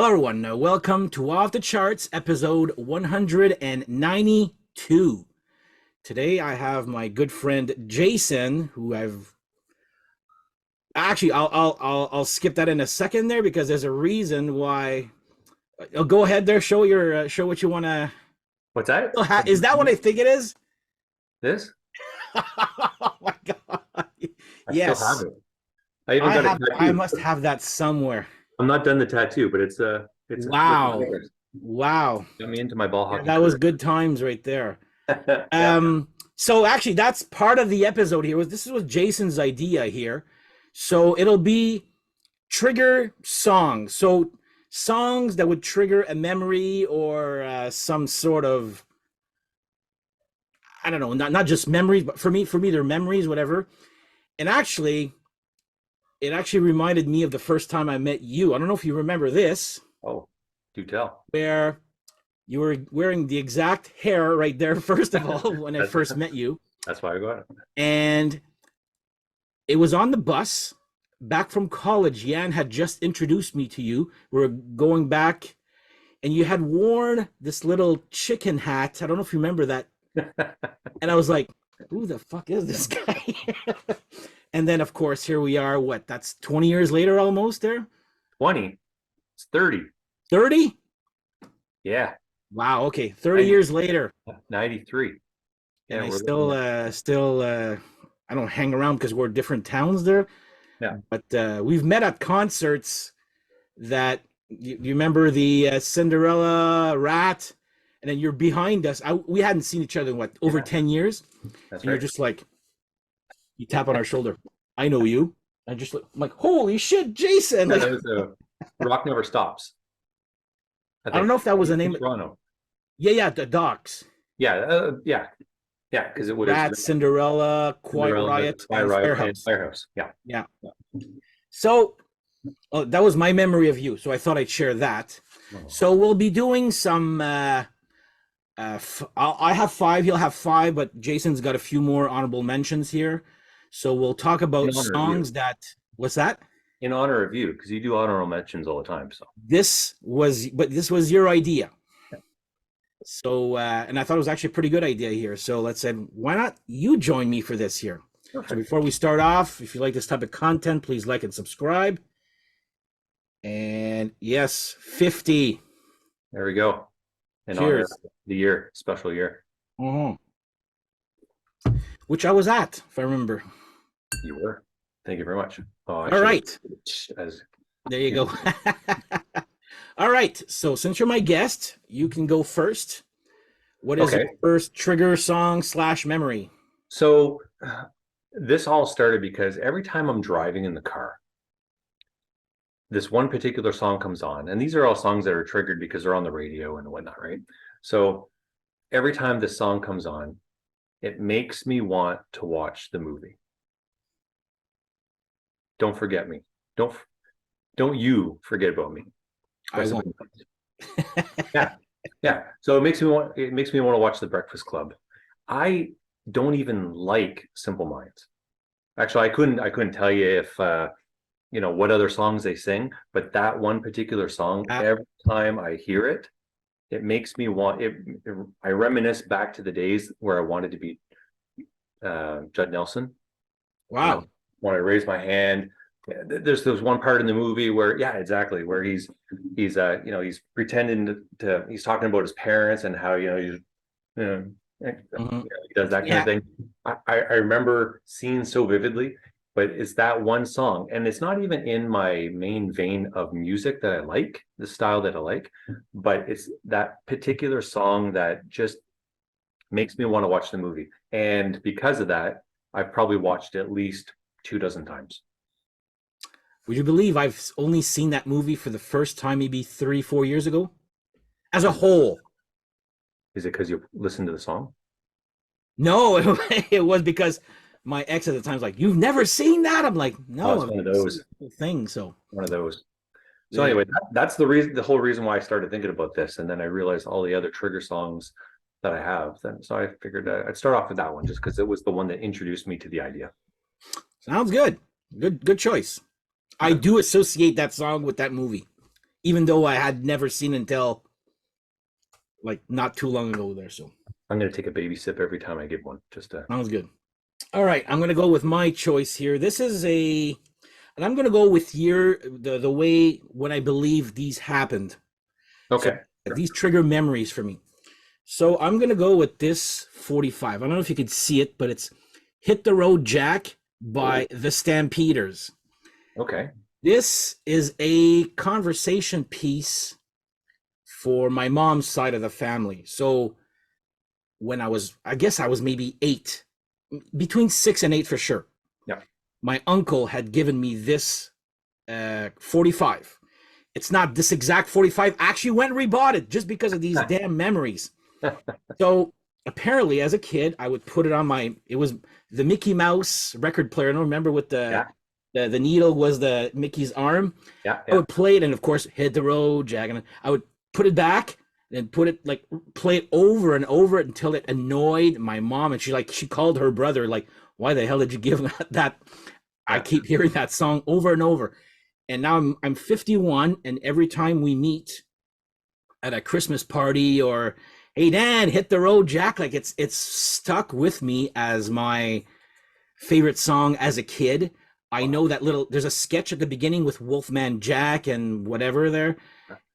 Hello, everyone. Welcome to Off the Charts, episode 192. Today, I have my good friend Jason, who I've actually I'll skip that in a second there because there's a reason why. Go ahead there. Show what you want to. What's that? Is that what I think it is? This? Oh my god! I Yes, still have it. I even got a tattoo. I must have that somewhere. I'm not done the tattoo, but it's Wow. Wow. Got me into my ball Yeah, hockey. that was good times right there. Yeah. So actually that's part of the episode here. This was Jason's idea here. So it'll be trigger songs. So songs that would trigger a memory or some sort of, I don't know, not just memories, but for me they're memories, whatever. And actually, it actually reminded me of the first time I met you. I don't know if you remember this. Oh, do tell. Where you were wearing the exact hair right there, first of all, when I first met you. That's why I got it. And it was on the bus back from college. Jan had just introduced me to you. We were going back, and you had worn this little chicken hat. I don't know if you remember that. And I was like, who the fuck is this guy? And then, of course, here we are. What? That's 20 years later almost there? 20. It's 30. 30? Yeah. Wow. Okay. 30 years later. 93. And I still, I don't hang around because we're different towns there. Yeah. But we've met at concerts that you remember the Cinderella Rat, and then you're behind us. We hadn't seen each other in over 10 years. That's and right. You're just like, you tap on our shoulder. I know you. I'm like, holy shit, Jason. Yeah, that was Rock Never Stops. I don't know if that was the name. Toronto. Yeah, the Docs. Yeah, yeah, because it would have Rat, Cinderella, Quiet Riot, and Firehouse. Yeah. So that was my memory of you. So I thought I'd share that. Oh. So we'll be doing some. I have 5. He'll have 5, but Jason's got a few more honorable mentions here. So we'll talk about songs that. What's that? In honor of you, because you do honorable mentions all the time. So this was your idea. So and I thought it was actually a pretty good idea here. So let's say, why not you join me for this here? Perfect. So before we start off, if you like this type of content, please like and subscribe. And yes, 50. There we go. In honor of the year, special year. Which I was at, if I remember. You were. Thank you very much. All right. There you go. All right. So since you're my guest, you can go first. What is your first trigger song / memory? So this all started because every time I'm driving in the car, this one particular song comes on, and these are all songs that are triggered because they're on the radio and whatnot, right? So every time this song comes on, it makes me want to watch the movie. Don't forget me. Don't you forget about me. I won't. Yeah. So it makes me want to watch The Breakfast Club. I don't even like Simple Minds. Actually, I couldn't tell you if what other songs they sing, but that one particular song, every time I hear it, it makes me want it. I reminisce back to the days where I wanted to be Judd Nelson. Wow. When I raise my hand, there's one part in the movie where where he's pretending to he's talking about his parents and how he does that kind of thing. I remember seeing so vividly, but it's that one song, and it's not even in my main vein of music that I like, the style that I like, but it's that particular song that just makes me want to watch the movie. And because of that, I've probably watched it at least 24 times. Would you believe I've only seen that movie for the first time maybe 3-4 years ago? As a whole. Is it because you listened to the song? No, it was because my ex at the time was like, "You've never seen that?" I'm like, "No, it's one of those things." So one of those. So anyway, that's the whole reason why I started thinking about this, and then I realized all the other trigger songs that I have. So I figured I'd start off with that one just because it was the one that introduced me to the idea. Sounds good. Good choice. I do associate that song with that movie. even though I had never seen it until like not too long ago there. So I'm gonna take a baby sip every time I get one. Just sounds good. All right, I'm gonna go with my choice here. This is and I'm gonna go with the way when I believe these happened. So okay. these trigger memories for me. So I'm gonna go with this 45. I don't know if you could see it, but it's "Hit the Road Jack" by the Stampeders. Okay. This is a conversation piece for my mom's side of the family. So when I guess I was maybe 8, between 6 and 8 for sure. Yeah. My uncle had given me this 45. It's not this exact 45. I actually went and rebought it just because of these damn memories. So apparently, as a kid, I would put it on it was the Mickey Mouse record player. I don't remember what the needle was, the Mickey's arm. Yeah. I would play it, and of course, "Hit the Road Jack," and I would put it back and put it like play it over and over until it annoyed my mom, and she called her brother like, "Why the hell did you give that?" I keep hearing that song over and over, and now I'm 51, and every time we meet at a Christmas party or, "Hey Dad, hit the road, Jack," like it's stuck with me as my favorite song as a kid. I know that there's a sketch at the beginning with Wolfman Jack and whatever there,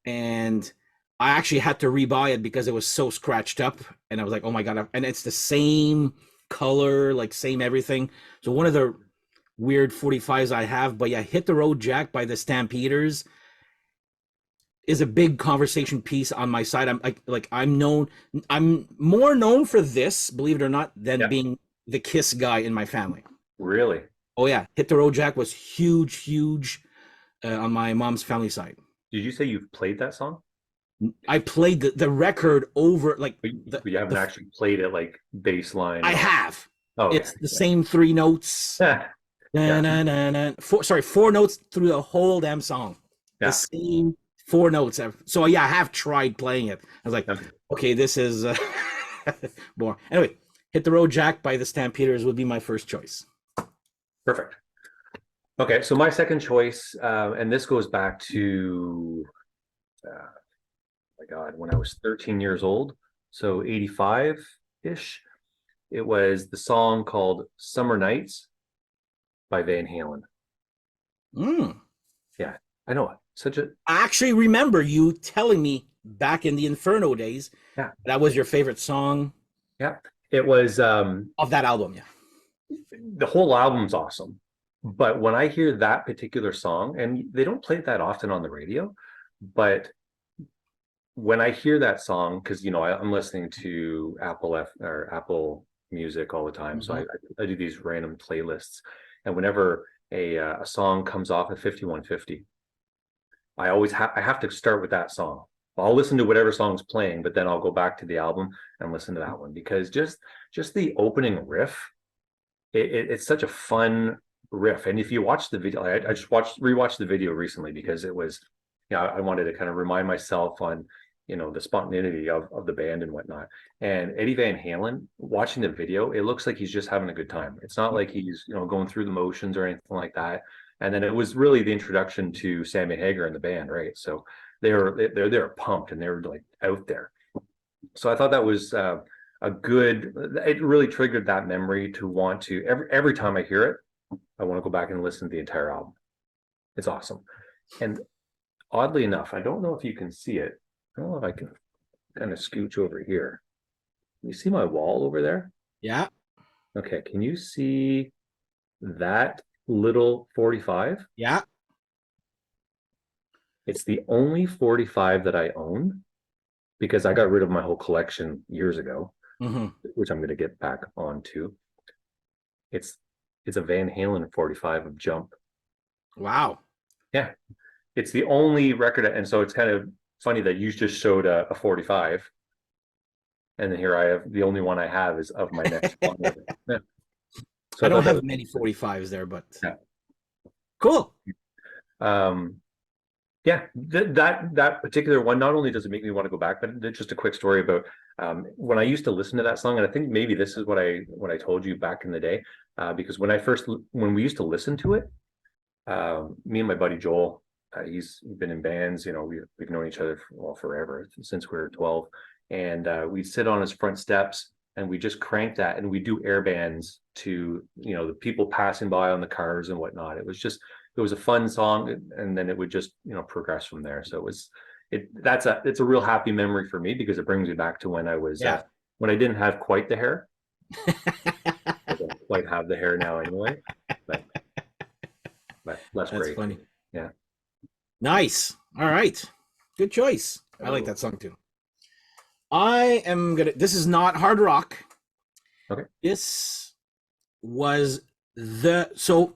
and I actually had to rebuy it because it was so scratched up, and I was like, oh my god, and it's the same color, like same everything. So one of the weird 45s I have, but yeah, "Hit the Road Jack" by the Stampeders is a big conversation piece on my side. I'm more known for this, believe it or not, than being the Kiss guy in my family. Really? Oh yeah, "Hit the Road Jack" was huge on my mom's family side. Did you say you've played that song? I played the record over like But you haven't actually played it like bass line. I have. Oh, okay. It's the same 3 notes. Yeah. Four notes through the whole damn song. Yeah. The same 4 notes. So yeah, I have tried playing it. I was like, okay, this is more. Anyway, "Hit the Road Jack" by the Stampeders would be my first choice. Perfect. Okay, so my second choice, and this goes back to, my God, when I was 13 years old, so 85-ish, it was the song called "Summer Nights" by Van Halen. Yeah, I know. I actually remember you telling me back in the Inferno days that was your favorite song. Yeah, it was of that album. Yeah, the whole album's awesome, but when I hear that particular song, and they don't play it that often on the radio, but when I hear that song, because I'm listening to Apple Music all the time, so I do these random playlists, and whenever a song comes off at 5150, I have to start with that song. I'll listen to whatever song's playing, but then I'll go back to the album and listen to that one, because just the opening riff, it's such a fun riff. And if you watch the video, I just rewatched the video recently because it was, I wanted to kind of remind myself on, the spontaneity of the band and whatnot. And Eddie Van Halen, watching the video, it looks like he's just having a good time. It's not like he's, going through the motions or anything like that. And then it was really the introduction to Sammy Hagar and the band, right? So they're pumped and they were like out there. So I thought that was it really triggered that memory to want to, every time I hear it, I want to go back and listen to the entire album. It's awesome. And oddly enough, I don't know if you can see it. I don't know if I can kind of scooch over here. You see my wall over there? Yeah. Okay. Can you see that little 45? Yeah. It's the only 45 that I own because I got rid of my whole collection years ago, which I'm going to get back onto. It's a Van Halen 45 of Jump. Wow. Yeah. It's the only record. And so it's kind of funny that you just showed a 45. And then here I have the only one I have is of my next one. Yeah. So I don't have many 45s there, but yeah. Cool. Yeah, that particular one, not only does it make me want to go back, but just a quick story about when I used to listen to that song, and I think maybe this is what I told you back in the day, because when we used to listen to it, me and my buddy Joel, He's been in bands, we've known each other forever, since we were 12. And we'd sit on his front steps and we just crank that and we do air bands to, the people passing by on the cars and whatnot. It was a fun song, and then it would just, progress from there. So it's a real happy memory for me because it brings me back to when I was, Yeah. when I didn't have quite the hair. I don't quite have the hair now anyway, but that's That's great. funny. Yeah. Nice. All right. Good choice. I like that song too. This is not hard rock. Okay. This was so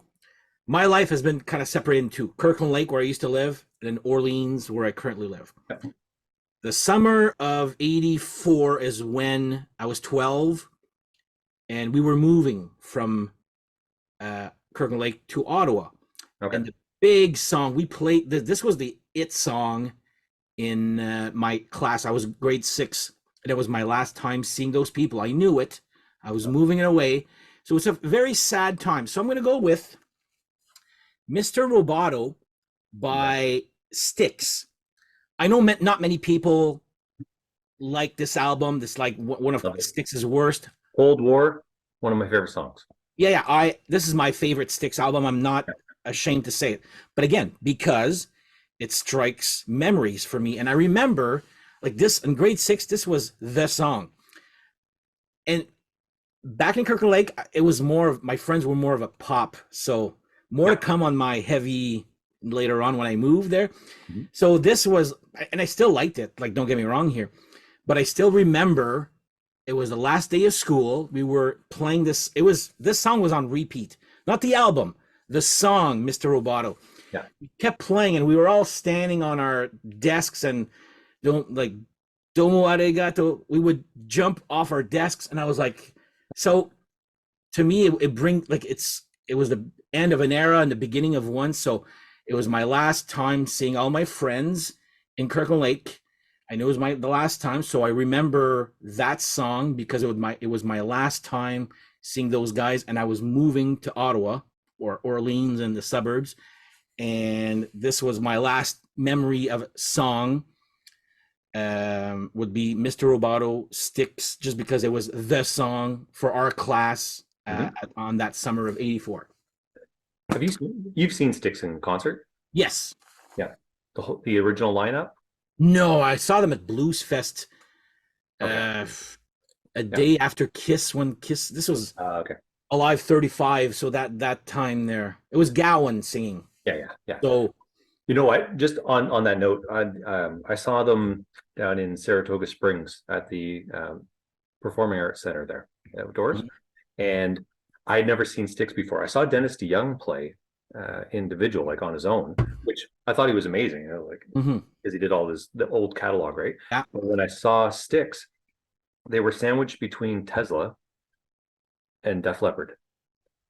my life has been kind of separated into Kirkland Lake, where I used to live, and Orleans, where I currently live. Okay. The summer of '84 is when I was 12, and we were moving from Kirkland Lake to Ottawa. Okay. And the big song we played, this was the it song in my class. I was grade 6, and it was my last time seeing those people. I knew it. I was moving it away. So it's a very sad time. So I'm going to go with Mr. Roboto by Styx. I know not many people like this album. This like one of Styx's worst. Cold War, one of my favorite songs. Yeah. This is my favorite Styx album. I'm not ashamed to say it. But again, because it strikes memories for me. And I remember like this in grade 6, this was the song. And back in Kirkland Lake, it was more of, my friends were more of a pop. So more to come on my heavy later on when I moved there. Mm-hmm. So this was, and I still liked it. Like, don't get me wrong here, but I still remember it was the last day of school. We were playing this. This song was on repeat, not the album, the song, Mr. Roboto. Yeah. We kept playing, and we were all standing on our desks and Domo arigato. We would jump off our desks, and I was like, so to me, it was the end of an era and the beginning of one. So it was my last time seeing all my friends in Kirkland Lake. I knew it was the last time, so I remember that song because it was my last time seeing those guys, and I was moving to Ottawa or Orleans in the suburbs, and this was my last memory of a song. Would be Mr. Roboto, Styx, just because it was the song for our class on that summer of '84. Have you've seen Styx in concert? Yes. Yeah. The original lineup? No, I saw them at Blues Fest a day after Kiss, when Kiss, this was Alive 35, so that time there. It was Gowan singing. Yeah. So you know what? Just on that note, I saw them down in Saratoga Springs at the Performing Arts Center there, outdoors, and I'd never seen Styx before. I saw Dennis DeYoung play individual, like on his own, which I thought he was amazing, because he did all the old catalog, right? Yeah. But when I saw Styx, they were sandwiched between Tesla and Def Leppard.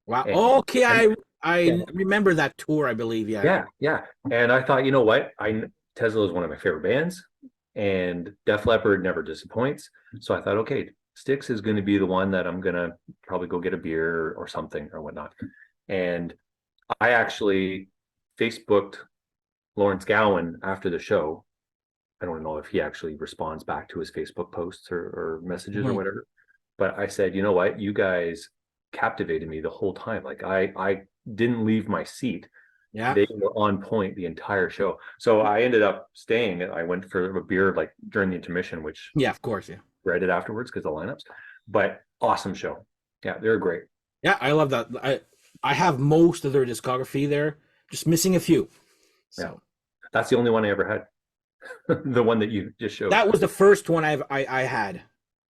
Wow. I remember that tour, I believe. Yeah. And I thought, you know what? Tesla is one of my favorite bands, and Def Leppard never disappoints. So I thought, okay, Styx is going to be the one that I'm going to probably go get a beer or something or whatnot. And I actually Facebooked Lawrence Gowan after the show. I don't know if he actually responds back to his Facebook posts or messages or whatever. But I said, you know what? You guys captivated me the whole time. Like I didn't leave my seat. Yeah. They were on point the entire show. So I ended up staying. I went for a beer like during the intermission, which of course, read it afterwards because the lineups. But awesome show. Yeah, they're great. Yeah, I love that. I have most of their discography there, just missing a few. So yeah. That's the only one I ever had. The one that you just showed. That was the first one I had.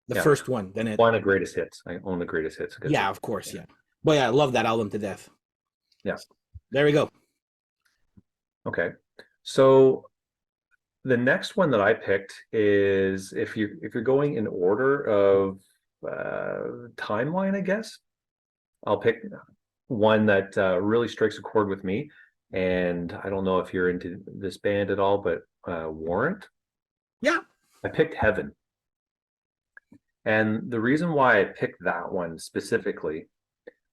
The first one. Then one of the greatest hits. I own the greatest hits. Yeah, of course. Yeah. But yeah, I love that album to death. Yeah. There we go. Okay. So the next one that I picked is if you're going in order of timeline, I guess, I'll pick one that really strikes a chord with me. And I don't know if you're into this band at all, but Warrant. Yeah. I picked Heaven. And the reason why I picked that one specifically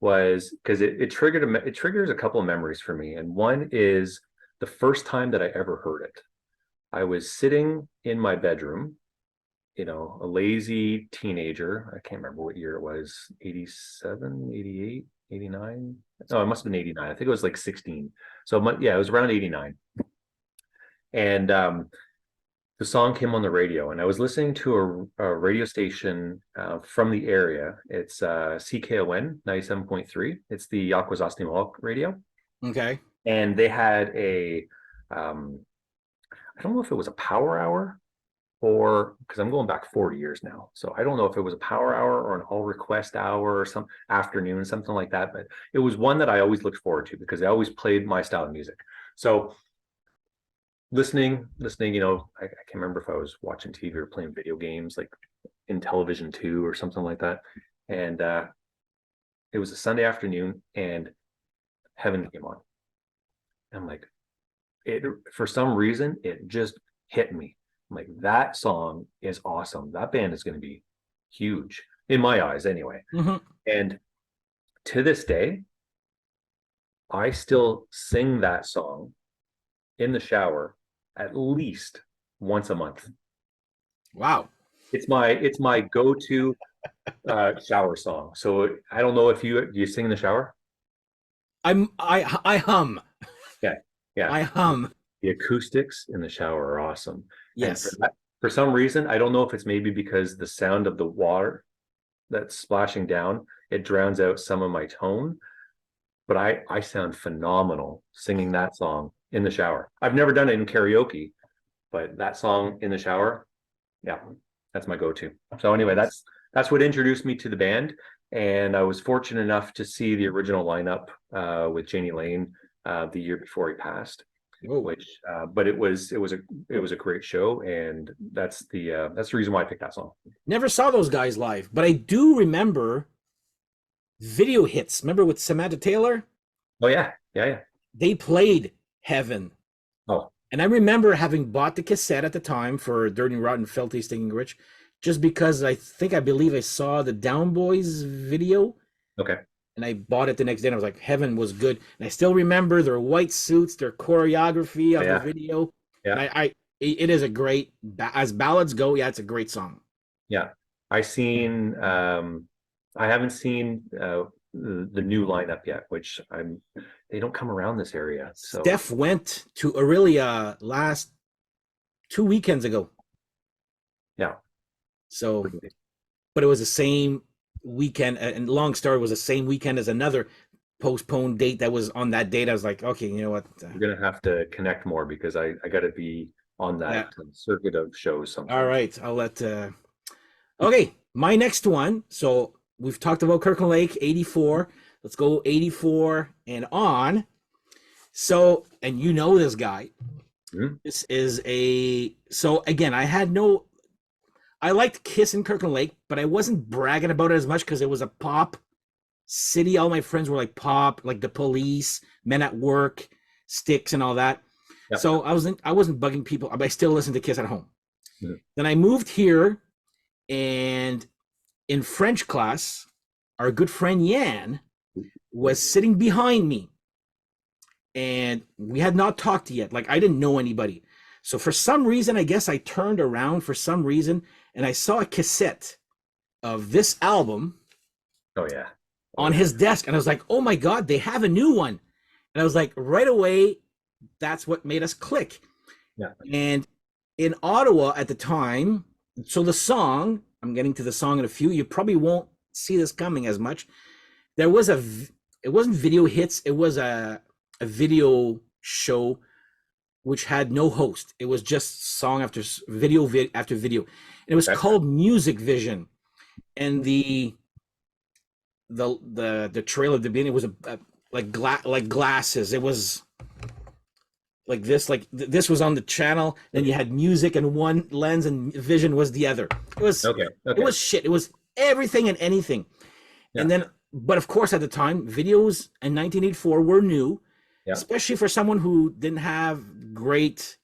was because it triggers a couple of memories for me. And one is the first time that I ever heard it, I was sitting in my bedroom, a lazy teenager. I can't remember what year it was, 87, 88, 89. No, it must have been 89. I think it was like 16. So yeah, it was around 89. And the song came on the radio, and I was listening to a radio station from the area. It's CKON 97.3. It's the Akwesasne Mohawk radio. Okay. And they had I don't know if it was a power hour, or because I'm going back 40 years now. So I don't know if it was a power hour or an all request hour or some afternoon, something like that. But it was one that I always looked forward to because they always played my style of music. So listening, I can't remember if I was watching TV or playing video games like in Television 2 or something like that. And it was a Sunday afternoon and Heaven came on. I'm like, for some reason, it just hit me. I'm like, that song is awesome. That band is going to be huge in my eyes anyway. Mm-hmm. And to this day, I still sing that song in the shower at least once a month. Wow. It's my go-to shower song. So I don't know if you sing in the shower? I hum. Yeah. I hum. The acoustics in the shower are awesome. Yes. And for some reason, I don't know if it's maybe because the sound of the water that's splashing down, it drowns out some of my tone. But I sound phenomenal singing that song in the shower. I've never done it in karaoke, but that song in the shower, yeah, that's my go-to. So anyway, that's what introduced me to the band. And I was fortunate enough to see the original lineup with Jani Lane the year before he passed. Whoa. But it was a great show, and that's the reason why I picked that song. Never saw those guys live, but I do remember video hits. Remember with Samantha Taylor? Oh yeah. They played Heaven. Oh. And I remember having bought the cassette at the time for Dirty Rotten Filthy Stinking Rich, just because I believe I saw the Down Boys video. Okay. And I bought it the next day, and I was like, Heaven was good. And I still remember their white suits, their choreography of the video. Yeah. And it is a great, as ballads go, yeah, it's a great song. Yeah. I haven't seen the new lineup yet, which they don't come around this area. So Steph went to Aurelia last 2 weekends ago. Yeah. So, but it was the same weekend, and Long Story was the same weekend as another postponed date that was on that date. I was like, okay, you know what? We're gonna have to connect more because I got to be on that circuit of shows sometime. All right, I'll let. Okay, my next one. So we've talked about Kirkland Lake, 84. Let's go 84 and on. So, and you know this guy. Mm-hmm. This is so again, I liked Kiss in Kirkland Lake, but I wasn't bragging about it as much because it was a pop city. All my friends were like pop, like The Police, Men at Work, Styx, and all that. Yep. So I wasn't bugging people, but I still listened to Kiss at home. Mm-hmm. Then I moved here, and in French class, our good friend Yan was sitting behind me, and we had not talked yet. Like, I didn't know anybody. So for some reason, I guess I turned around for some reason, and I saw a cassette of this album. Oh yeah. On his desk, and I was like, oh my God, they have a new one. And I was like, right away, that's what made us click. Yeah. And in Ottawa at the time, so the song, I'm getting to the song in a few, you probably won't see this coming as much. It wasn't video hits, it was a video show which had no host. It was just song after video after video. And it was called Music Vision. And the trailer at the beginning was like glasses. It was like this was on the channel. Then you had music in one lens and vision was the other. It was It was shit. It was everything and anything. Yeah. And then, but of course, at the time, videos in 1984 were new, especially for someone who didn't have great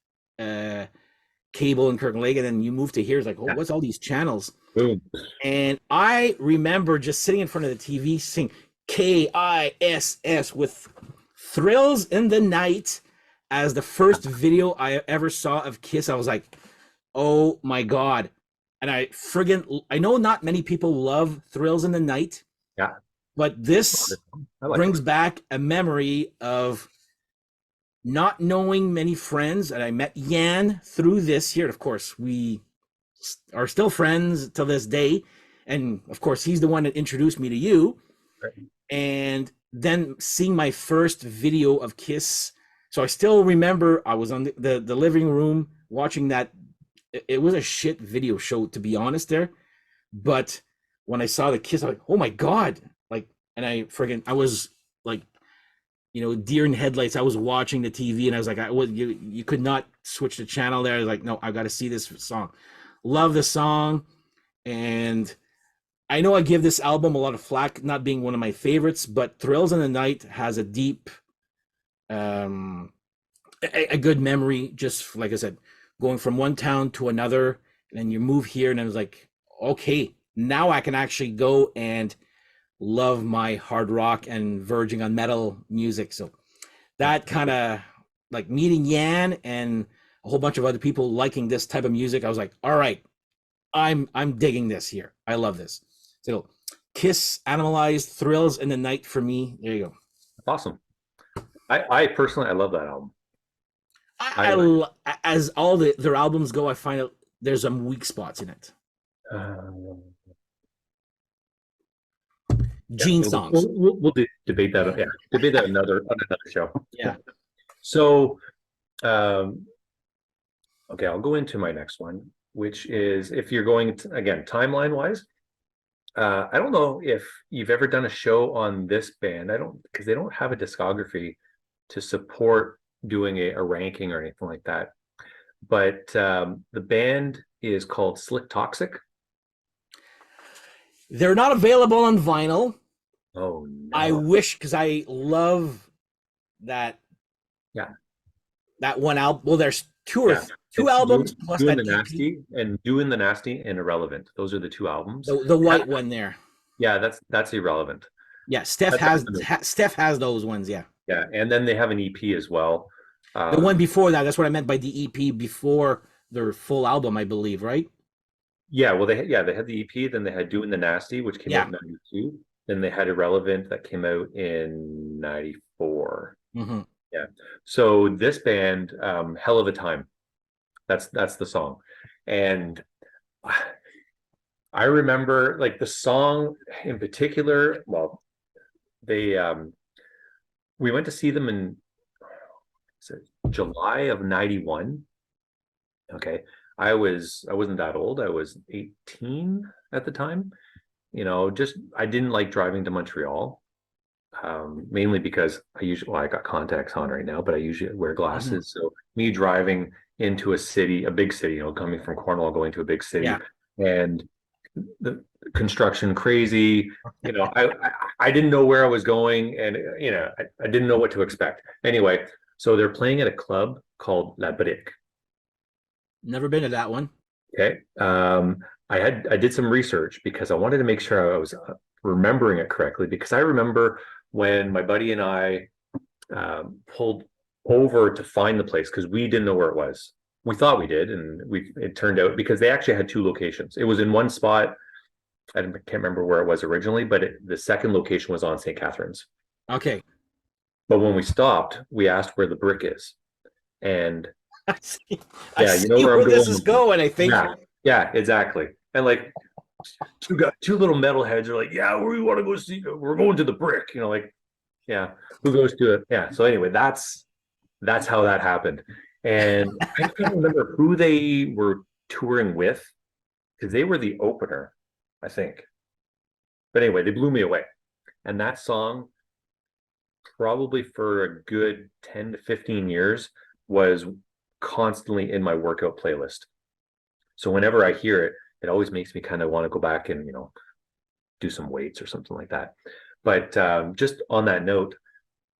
cable in Kirkland Lake. And then you move to here, it's like, oh, what's all these channels? Boom. And I remember just sitting in front of the TV singing KISS with Thrills in the Night, as the first video I ever saw of Kiss, I was like, oh my God. And I know not many people love Thrills in the Night, Yeah, but this I like it. brings back a memory of not knowing many friends. And I met Yan through this here. Of course, we are still friends till this day. And of course, he's the one that introduced me to you. Right. And then seeing my first video of Kiss. So I still remember I was on the living room watching that. It was a shit video show, to be honest there. But when I saw the Kiss, I was like, oh my God. Like, and I was like, deer in headlights. I was watching the TV and I was like, you could not switch the channel there. I was like, no, I got to see this song. Love the song. And I know I give this album a lot of flack, not being one of my favorites, but Thrills in the Night has a deep, a good memory. Just like I said, going from one town to another, and then you move here, and I was like, okay, now I can actually go and love my hard rock and verging on metal music. So that kind of like meeting Yan and a whole bunch of other people liking this type of music, I was like, all right, I'm digging this here. I love this. So Kiss, Animalized, Thrills in the Night for me. There you go. Awesome. I personally, I love that album. As all their albums go, I find out there's some weak spots in it. Gene songs. We'll debate that. Yeah, debate that on another show. Yeah. So, okay, I'll go into my next one, which is if you're going to, again, timeline wise. I don't know if you've ever done a show on this band. Because they don't have a discography to support doing a ranking or anything like that. But the band is called Slick Toxic. They're not available on vinyl. Oh no. I wish, because I love that. Yeah. That one album. Well, there's two albums plus Doing that the EP. Nasty and Doing the Nasty and Irrelevant. Those are the two albums. The white one there. Yeah, that's Irrelevant. Yeah, Steph has those ones. Yeah. Yeah, and then they have an EP as well. The one before that. That's what I meant by the EP before their full album, I believe, right? Yeah, well, they had the EP, then they had Doing the Nasty, which came out in 92. Then they had Irrelevant that came out in 94. Mm-hmm. Yeah. So this band, Hell of a Time. That's the song. And I remember like the song in particular, well, they we went to see them in July of 91. Okay. I wasn't that old. I was 18 at the time. I didn't like driving to Montreal, mainly because I got contacts on right now, but I usually wear glasses. Mm-hmm. So me driving into a big city, coming from Cornwall, going to a big city, and the construction crazy, I didn't know where I was going, and I didn't know what to expect. Anyway, so they're playing at a club called La Brique. Never been to that one. Okay. I did some research because I wanted to make sure I was remembering it correctly, because I remember when my buddy and I pulled over to find the place, because we didn't know where it was. We thought we did, and it turned out, because they actually had two locations. It was in one spot. I can't remember where it was originally, but the second location was on St. Catharines. Okay. But when we stopped, we asked where the Brick is, and I see where this is going. I think. Yeah, exactly. And like two little metalheads are like, yeah, we want to go see. We're going to the Brick. Yeah, who goes to it? Yeah. So anyway, that's how that happened. And I can't remember who they were touring with, because they were the opener, I think. But anyway, they blew me away. And that song, probably for a good 10 to 15 years, was constantly in my workout playlist. So whenever I hear it, it always makes me kind of want to go back and, do some weights or something like that. But just on that note,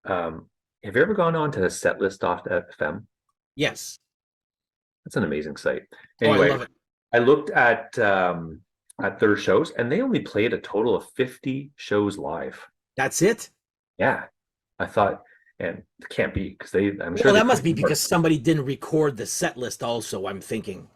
have you ever gone on to setlist.fm? Yes. That's an amazing site. Anyway, I love it. I looked at their shows, and they only played a total of 50 shows live. That's it? Yeah. I thought, and it can't be because I'm sure Well, they that must be couldn't, but because somebody didn't record the set list also, I'm thinking.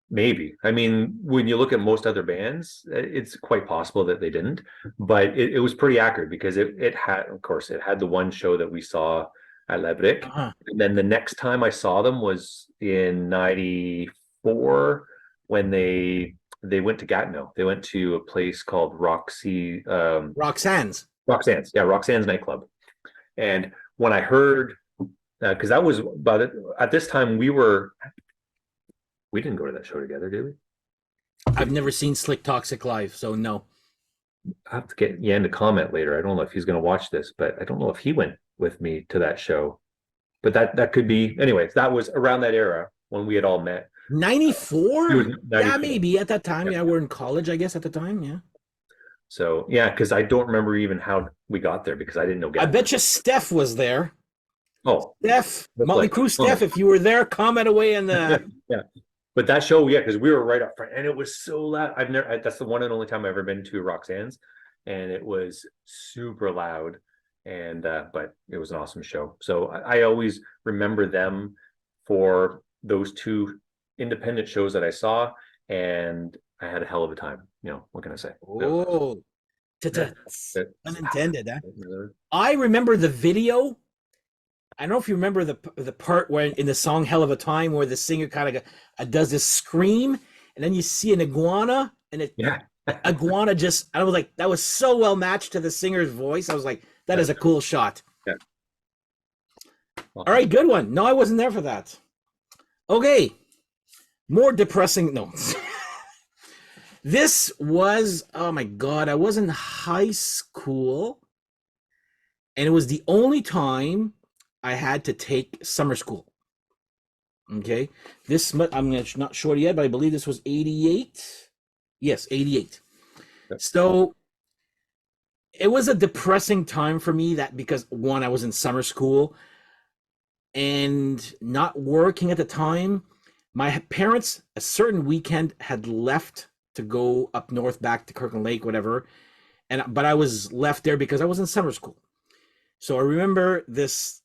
maybe. I mean, when you look at most other bands, it's quite possible that they didn't, but it was pretty accurate because it had, of course, it had the one show that we saw at Lebrick. Uh-huh. And then the next time I saw them was in '94 when they went to Gatineau. They went to a place called Roxy, Roxanne's. Roxanne's, yeah, Roxanne's nightclub. And when I heard, because that was about it, at this time we didn't go to that show together, did we? I've never seen Slick Toxic live, so no. I have to get Yan to comment later. I don't know if he's going to watch this, but I don't know if he went with me to that show. But that could be. Anyways, that was around that era when we had all met. 94? It was Yeah, 94. maybe at that time. Yeah. Yeah, we're in college, I guess, at the time. Yeah. So yeah, because I don't remember even how we got there because I didn't know. I bet you Steph was there. Oh, Steph, That's Motley like- Crue Steph, if you were there, comment away in the. yeah. But that show, yeah, because we were right up front, and it was so loud. That's the one and only time I've ever been to Roxanne's, and it was super loud. And but it was an awesome show. So I always remember them for those two independent shows that I saw, and I had a hell of a time. You know, what can I say? Oh, That- unintended. Huh? I remember the video. I don't know if you remember the part where in the song "Hell of a Time" where the singer kind of does this scream, and then you see an iguana, and it Yeah. iguana just. I was like, that was so well matched to the singer's voice. I was like, that is a cool shot. Yeah. All right, good one. No, I wasn't there for that. Okay, more depressing notes. This was, oh my God, I was in high school, and it was the only time I had to take summer school. Okay, I'm not sure yet, but I believe this was 88. Yes, 88. Yep. So it was a depressing time for me because one, I was in summer school and not working at the time. My parents, a certain weekend, had left to go up north back to Kirkland Lake, whatever. But I was left there because I was in summer school. So I remember this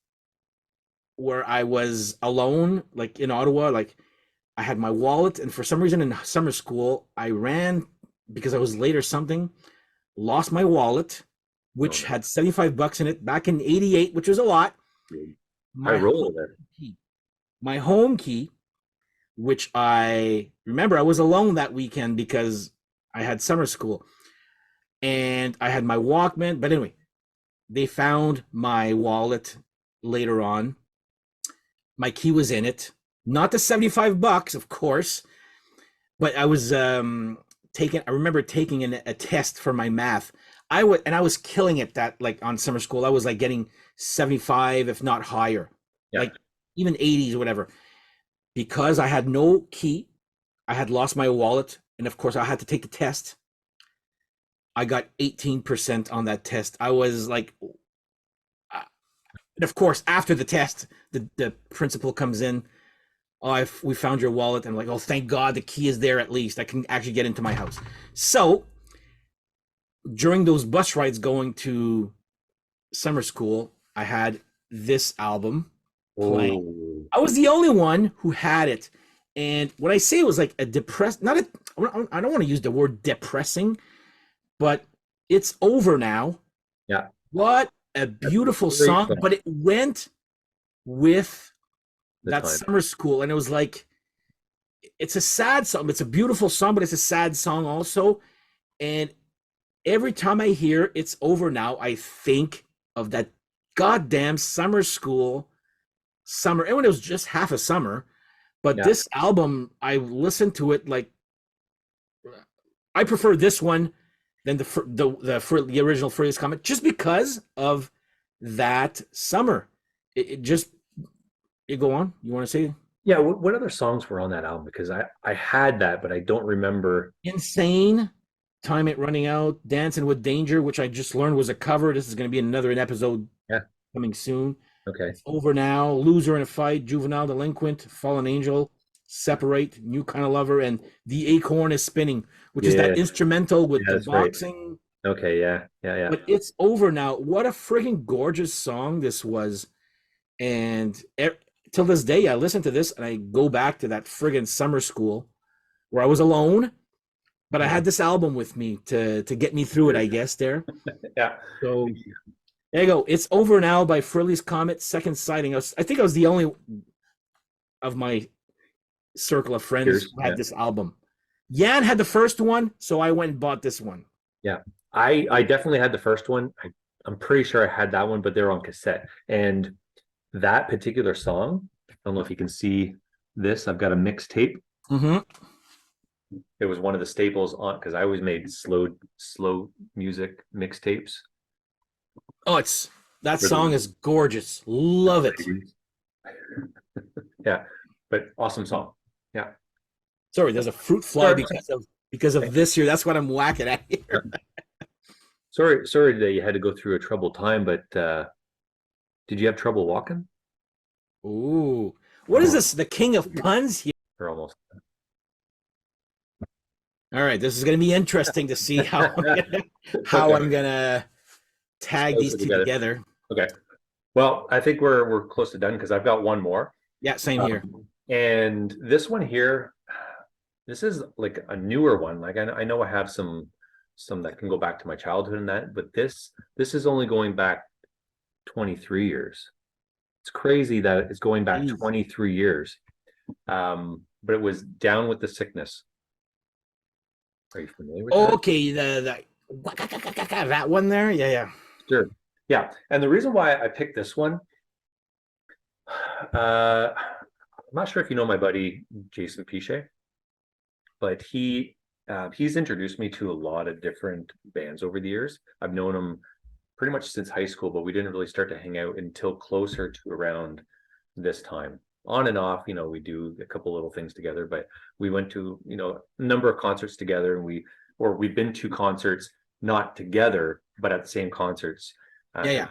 where I was alone, like in Ottawa, like I had my wallet, and for some reason in summer school, I ran because I was late or something, lost my wallet, which had $75 in it back in 88, which was a lot. I rolled it. My home key, which I remember I was alone that weekend because I had summer school, and I had my Walkman. But anyway, they found my wallet later on. My key was in it, not the $75, of course, but I was I remember taking a test for my math. I was killing it that like on summer school. I was like getting 75, if not higher, like even 80s or whatever. Because I had no key, I had lost my wallet, and of course I had to take the test. I got 18% on that test. I was like, and of course after the test, the principal comes in. Oh, we found your wallet. And I'm like, oh, thank God the key is there at least. I can actually get into my house. So during those bus rides going to summer school, I had this album playing. Oh. I was the only one who had it. And when I say it was like I don't want to use the word depressing, but it's over now. Yeah. What a beautiful song, but it went with that time. Summer School. And it was like, it's a sad song. It's a beautiful song, but it's a sad song also. And every time I hear It's Over Now, I think of that goddamn summer school summer. And when it was just half a summer. But this album, I listened to it like, I prefer this one than the original Furious Comet, just because of that summer. It just, you go on. You want to say? Yeah. What other songs were on that album? Because I had that, but I don't remember. Insane, Time Ain't Running Out, Dancing with Danger, which I just learned was a cover. This is going to be another episode coming soon. Okay. It's Over Now, Loser in a Fight, Juvenile Delinquent, Fallen Angel, Separate, New Kind of Lover, and The Acorn is Spinning, which is that instrumental with the boxing. Okay, yeah, yeah, yeah. But it's over now. What a freaking gorgeous song this was. And till this day, I listen to this and I go back to that friggin' summer school where I was alone, but I Yeah. had this album with me to get me through it, I guess, there. Yeah. So there you go. It's over now by Furley's Comet, second sighting. I think I was the only of my circle of friends Cheers. who Yeah. had this album. Yan had the first one, so I went and bought this one. Yeah. I definitely had the first one. I'm pretty sure I had that one, but they're on cassette. And that particular song, I don't know if you can see this. I've got a mixtape. Mm-hmm. It was one of the staples on because I always made slow music mixtapes. Oh, that song is gorgeous. Love it. Yeah, but awesome song. Yeah. Sorry, there's a fruit fly because of this here. That's what I'm whacking at here. Sorry that you had to go through a troubled time, but did you have trouble walking? Ooh, what is this? The king of puns here. Or almost. All right, this is going to be interesting to see how I'm gonna tag these two together. Okay. Well, I think we're close to done because I've got one more. Yeah, same here. And this one here, this is like a newer one. Like I know I have some that can go back to my childhood and that, but this is only going back 23 years. It's crazy that it's going back 23 years. But it was Down with the Sickness. Are you familiar with that? Okay, that one there. Yeah. Sure. Yeah. And the reason why I picked this one, I'm not sure if you know my buddy Jason Pichet, but he's introduced me to a lot of different bands over the years. I've known him pretty much since high school, but we didn't really start to hang out until closer to around this time. On and off, we do a couple little things together, but we went to, a number of concerts together, and we've been to concerts not together, but at the same concerts. Yeah.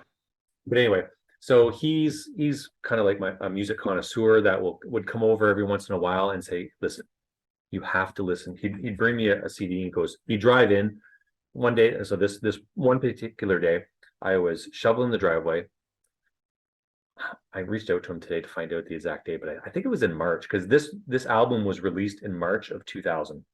But anyway, so he's kind of like a music connoisseur that would come over every once in a while and say, listen, you have to listen. He'd bring me a CD and goes, you drive in one day. So this one particular day, I was shoveling the driveway. I reached out to him today to find out the exact day, but I think it was in March because this album was released in March of 2000.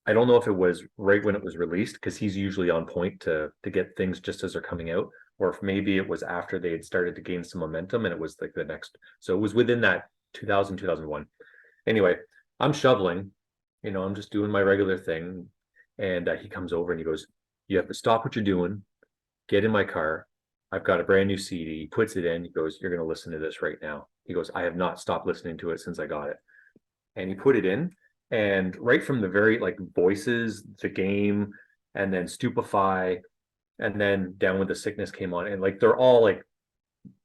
I don't know if it was right when it was released because he's usually on point to get things just as they're coming out, or if maybe it was after they had started to gain some momentum and it was like the next. So it was within that 2000, 2001. Anyway, I'm shoveling, I'm just doing my regular thing. And he comes over and he goes, you have to stop what you're doing, get in my car. I've got a brand new CD. He puts it in. He goes, you're going to listen to this right now. He goes, I have not stopped listening to it since I got it. And he put it in. And right from the very Voices, The Game, and then Stupefy, and then Down with the Sickness came on. And they're all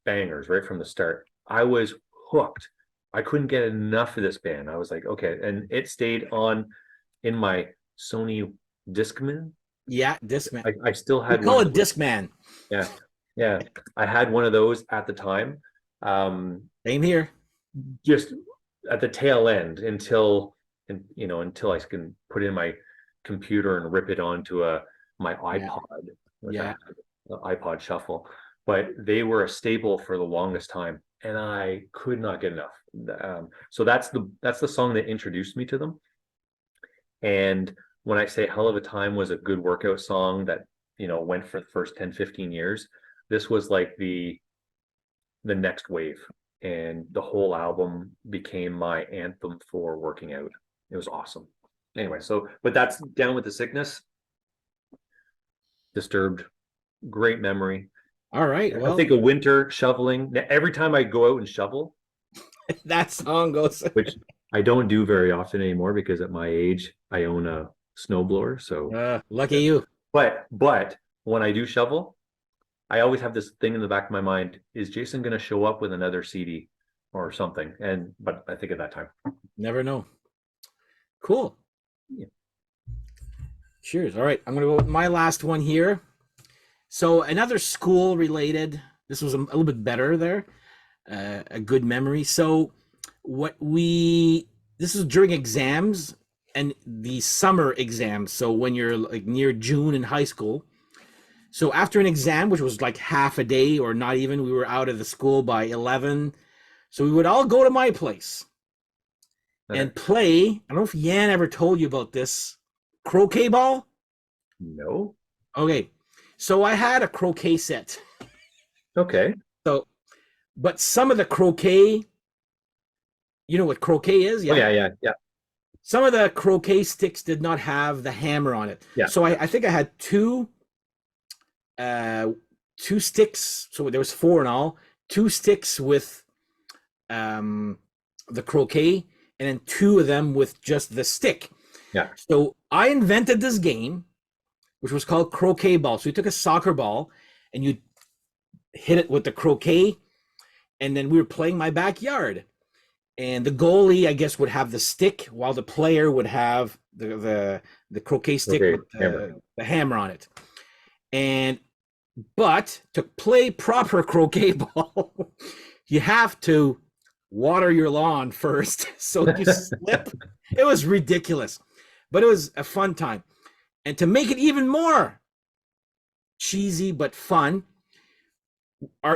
bangers right from the start. I was hooked. I couldn't get enough of this band. I was like, okay. And it stayed on in my Sony Discman. Yeah, Discman. I still had we call it Discman. Yeah. Yeah. I had one of those at the time. Same here. Just at the tail end until I can put in my computer and rip it onto my iPod. Yeah. iPod Shuffle. But they were a staple for the longest time, and I could not get enough. So that's the song that introduced me to them. And when I say Hell of a Time was a good workout song that went for the first 10-15 years, this was like the next wave, and the whole album became my anthem for working out. It was awesome. Anyway, but that's Down with the Sickness. Disturbed, great memory. All right. Well, I think of winter shoveling. Every time I go out and shovel, that song goes. Which I don't do very often anymore because at my age I own a snowblower. So lucky you. But when I do shovel, I always have this thing in the back of my mind: is Jason going to show up with another CD or something? But I think at that time, never know. Cool. Yeah. Cheers. All right, I'm gonna go with my last one here. So another school related. This was a little bit better there. A good memory. So this was during exams, and the summer exams. So when you're like near June in high school. So after an exam, which was like half a day or not even, we were out of the school by 11. So we would all go to my place Okay. and play. I don't know if Yan ever told you about this croquet ball. No. Okay. So I had a croquet set. Okay. So, but some of the croquet, you know what croquet is? Oh yeah. Some of the croquet sticks did not have the hammer on it. Yeah. So I think I had two sticks. So there was four in all. Two sticks with the croquet, and then two of them with just the stick. Yeah. So I invented this game, which was called croquet ball. So you took a soccer ball and you hit it with the croquet, and then we were playing my backyard. And the goalie, I guess, would have the stick, while the player would have the croquet stick Okay, with hammer. the hammer on it. But to play proper croquet ball, you have to water your lawn first. So you slip. It was ridiculous, but it was a fun time. And to make it even more cheesy but fun,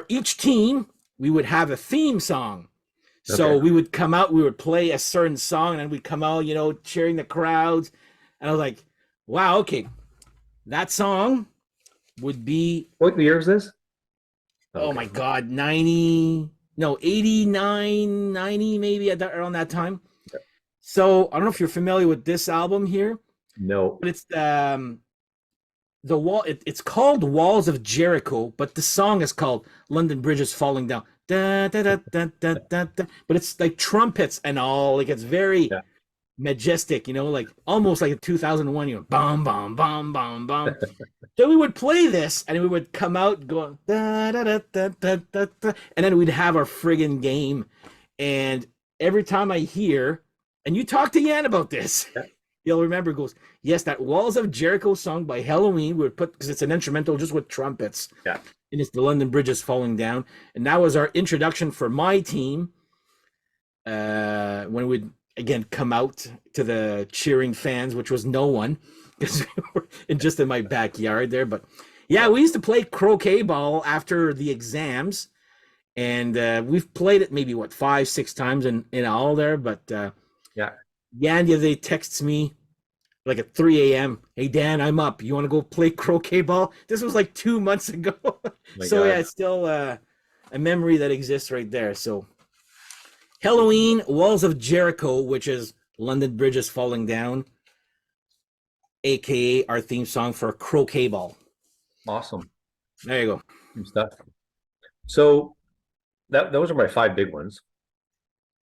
each team, we would have a theme song. So Okay. we would come out, we would play a certain song, and then we'd come out, cheering the crowds. And I was like, wow, okay, that song would be, What year is this? oh Okay. my God, 89, 90 maybe around that time. Okay. So I don't know if you're familiar with this album here, No. but it's the wall. It's called Walls of Jericho, but the song is called London Bridge is Falling Down. Da, da, da, da, da, da, da. But it's like trumpets and all. Like it's very Yeah. majestic, like almost like a 2001, bum, bum, bum, bum, bum. So we would play this and we would come out going, da, da, da, da, da, da, da, and then we'd have our friggin' game. And every time I hear, and you talk to Yan about this, Yeah. you'll remember, goes, yes, that Walls of Jericho song by Halloween, we would put, because it's an instrumental just with trumpets. Yeah. And it's the London Bridge is Falling Down. And that was our introduction for my team. When we'd again come out to the cheering fans, which was no one, because we were just in my backyard there. But yeah, we used to play croquet ball after the exams. And we've played it maybe 5-6 times in all there. But Yeah. Yan the other day texts me like at 3 a.m. Hey Dan, I'm up. You want to go play croquet ball? This was like 2 months ago. My So God. yeah, it's still a memory that exists right there. So Halloween, Walls of Jericho, which is London Bridge is Falling Down, aka our theme song for croquet ball. Awesome. There you go. Good stuff. So those are my 5 big ones.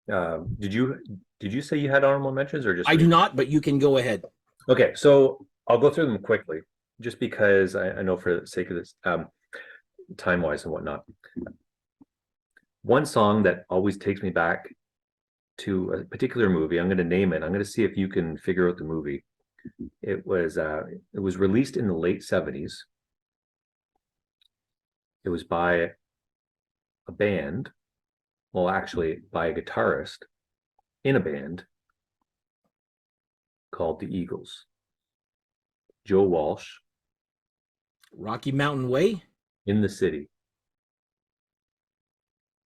Did you say you had honorable mentions or just I do not, but you can go ahead. Okay, so I'll go through them quickly, just because I know for the sake of this, time-wise and whatnot. One song that always takes me back to a particular movie, I'm going to name it. I'm going to see if you can figure out the movie. It was released in the late 70s. It was by a band, well, actually by a guitarist in a band called the Eagles. Joe Walsh, Rocky Mountain Way. In the City.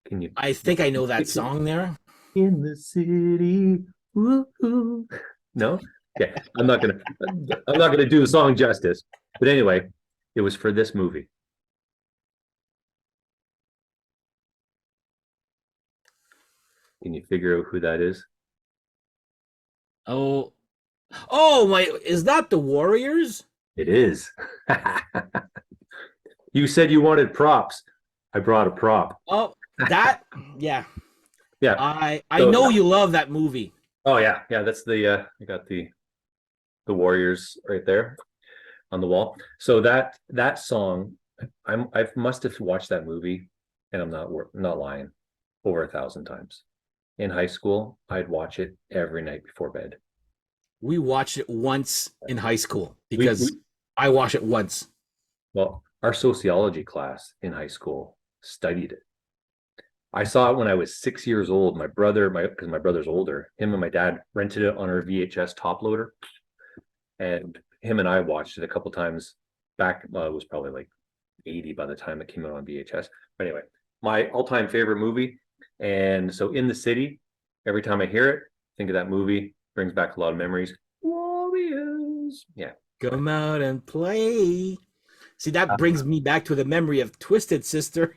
Can you? I think I know that song there. In the city. Woo-hoo. No? Okay. I'm not gonna do the song justice. But anyway, it was for this movie. Can you figure out who that is? Oh my! Is that the Warriors? It is. You said you wanted props. I brought a prop. Oh, that yeah. Yeah. I So- know you love that movie. Oh yeah, that's the I got the Warriors right there on the wall. So that song, I must have watched that movie, and I'm not lying, over 1,000 times. In high school, I'd watch it every night before bed. We watched it once in high school We- because I watched it once. Well, our sociology class in high school studied it. I saw it when I was 6 years old. My brother, because my brother's older, him and my dad rented it on our VHS top loader, and him and I watched it a couple times back. Well, it was probably like 80 by the time it came out on VHS. But anyway, my all-time favorite movie. And so In the City, every time I hear it, think of that movie, brings back a lot of memories. Warriors. Yeah. Come out and play. See, that Uh, brings me back to the memory of Twisted Sister.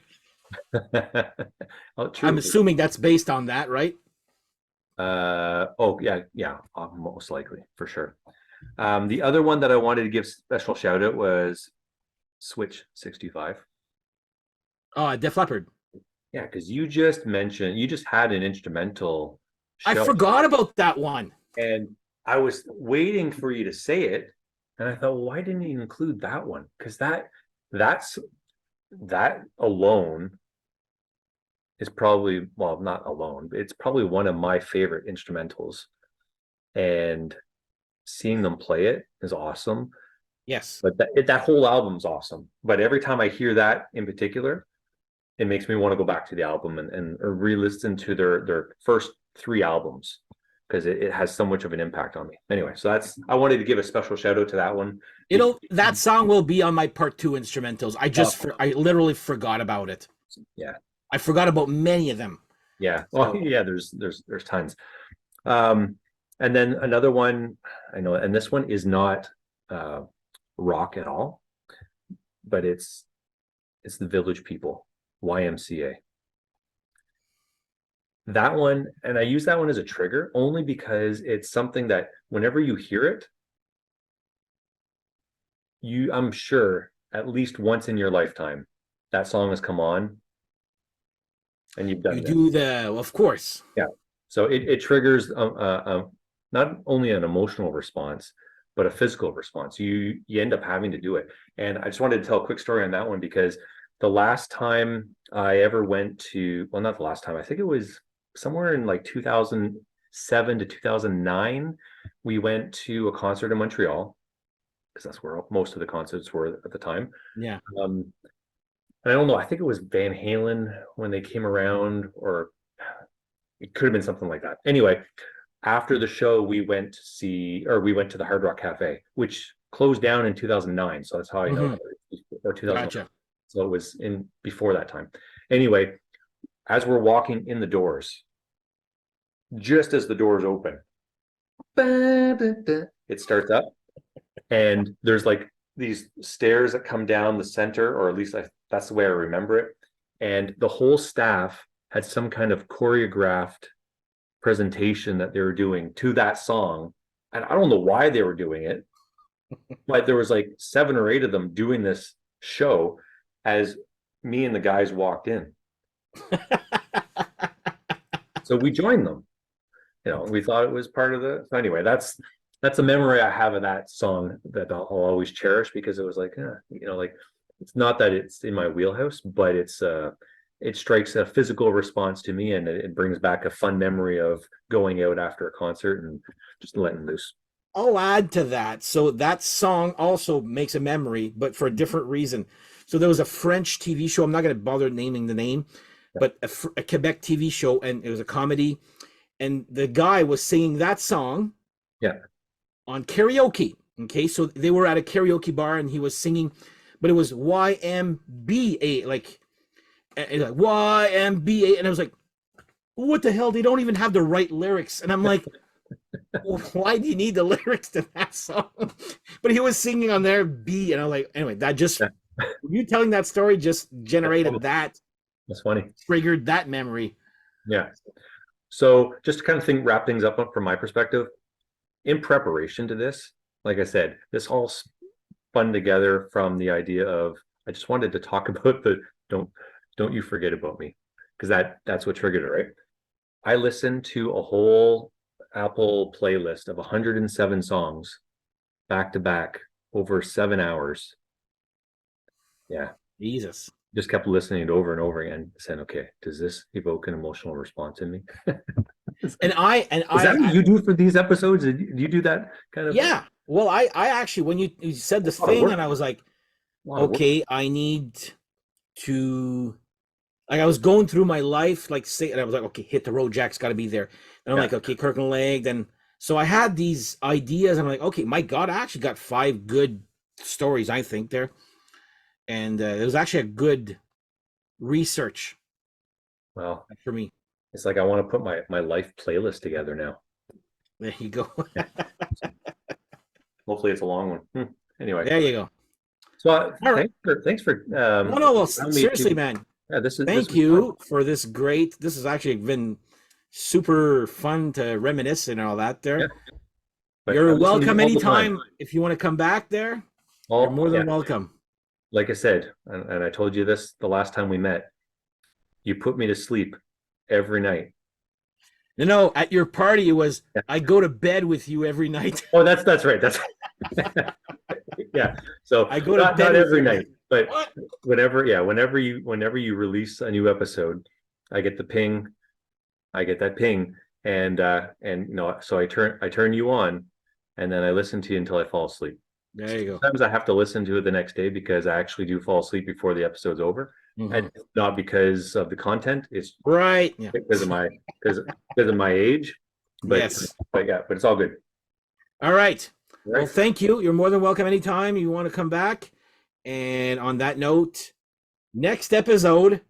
oh, I'm true. assuming that's based on that, right? Oh yeah, yeah, most likely for sure. The other one that I wanted to give special shout out was Switch 65. Def Leppard. Yeah, because you just mentioned you just had an instrumental I show, forgot about that one. and I was waiting for you to say it, and I thought, well, why didn't you include that one? Because that's that alone is probably, well, not alone, but it's probably one of my favorite instrumentals, and seeing them play it is awesome. Yes. But that whole album's awesome. But every time I hear that in particular, it makes me want to go back to the album and re-listen to their first three albums, because it has so much of an impact on me. Anyway, so I wanted to give a special shout out to that one. That song will be on my part two instrumentals. I literally forgot about it. Yeah. I forgot about many of them. Yeah. Well, yeah, there's tons. And then another one, I know, and this one is not rock at all, but it's the Village People, YMCA. That one, and I use that one as a trigger only because it's something that whenever you hear it, I'm sure at least once in your lifetime that song has come on and you've done Of course. Yeah. So it triggers not only an emotional response, but a physical response. You end up having to do it. And I just wanted to tell a quick story on that one, because the last time I ever went to, well, not the last time, I think it was somewhere in like 2007 to 2009, we went to a concert in Montreal, because that's where most of the concerts were at the time. Yeah. I don't know, I think it was Van Halen when they came around, or it could have been something like that. Anyway, after the show, we went to the Hard Rock Cafe, which closed down in 2009. So that's how I know, or 2000. Gotcha. So it was in before that time. Anyway, as we're walking in the doors, just as the doors open, it starts up, and there's like these stairs that come down the center, or at least that's the way I remember it. And the whole staff had some kind of choreographed presentation that they were doing to that song. And I don't know why they were doing it, but there was like 7 or 8 of them doing this show as me and the guys walked in. So we joined them. We thought it was part of the. So anyway, that's a memory I have of that song that I'll always cherish, because it was like, like, it's not that it's in my wheelhouse, but it strikes a physical response to me, and it brings back a fun memory of going out after a concert and just letting loose. I'll add to that. So that song also makes a memory, but for a different reason. So there was a French TV show. I'm not going to bother naming the name, but a Quebec TV show, and it was a comedy. And the guy was singing that song on karaoke. Okay, so they were at a karaoke bar and he was singing, but it was YMBA, like YMBA. And I was like, what the hell? They don't even have the right lyrics. And I'm like, well, why do you need the lyrics to that song? But he was singing on their B, and I'm like, anyway, that just you telling that story just generated that. That's funny. Triggered that memory. Yeah. So just to kind of wrap things up from my perspective, in preparation to this, like I said, this all spun together from the idea of, I just wanted to talk about the don't you forget about me, because that's what triggered it, right? I listened to a whole Apple playlist of 107 songs back to back over 7 hours. Yeah. Jesus. Just kept listening it over and over again, saying, okay, does this evoke an emotional response in me? Is that what you do for these episodes? Do you do that kind of? Yeah. Well, I actually, when you said this thing, and I was like, okay, I need to Like I was going through my life, like say, and I was like, okay, Hit the Road Jack's got to be there. And I'm Yeah. like, okay, Kirkland Lake. Then so I had these ideas. And I'm like, okay, my God, I actually got 5 good stories, I think there, and it was actually a good research Well, for me. it's like I want to put my life playlist together now. There you go. Hopefully, it's a long one. Anyway, There you go. so All right. thanks for No, no, well, allowing me seriously, to. man. Yeah, this Thank was you for this great. This has actually been super fun to reminisce and all that fun. Yeah, there. but I You're listen welcome all the time. anytime. If you want to come back there, you're All more yeah, than welcome. like I said, and I told you this the last time we met. You put me to sleep every night. No, at your party, it was Yeah. I go to bed with you every night. Oh, that's right. That's yeah. So I go to not bed with every you. night, but What? whenever you release a new episode, I get the ping. I get that ping, and so I turn you on, and then I listen to you until I fall asleep. There you go. Sometimes I have to listen to it the next day because I actually do fall asleep before the episode's over. Mhm. And it's not because of the content, it's Right. Yeah. because of my age. But Yes. but it's all good. All right. Well, Right. thank you. You're more than welcome anytime you want to come back. And on that note, next episode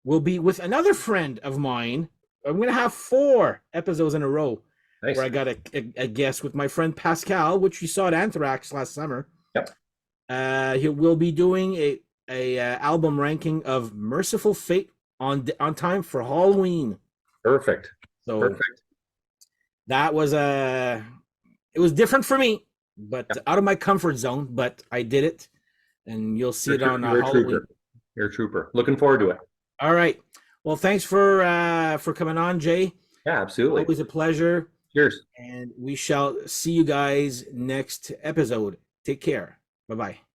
will be with another friend of mine. I'm going to have 4 episodes in a row Nice. where I got a guest with my friend Pascal, which you saw at Anthrax last summer. Yep. He will be doing a album ranking of Merciful Fate on time for Halloween. Perfect. So Perfect. that was it was different for me, but out of my comfort zone. But I did it, and you'll see it on You're a Halloween. trooper. You're a trooper. Looking forward to it. All right. Well, thanks for coming on, Jay. Yeah, absolutely. Always a pleasure. Cheers. And we shall see you guys next episode. Take care. Bye-bye.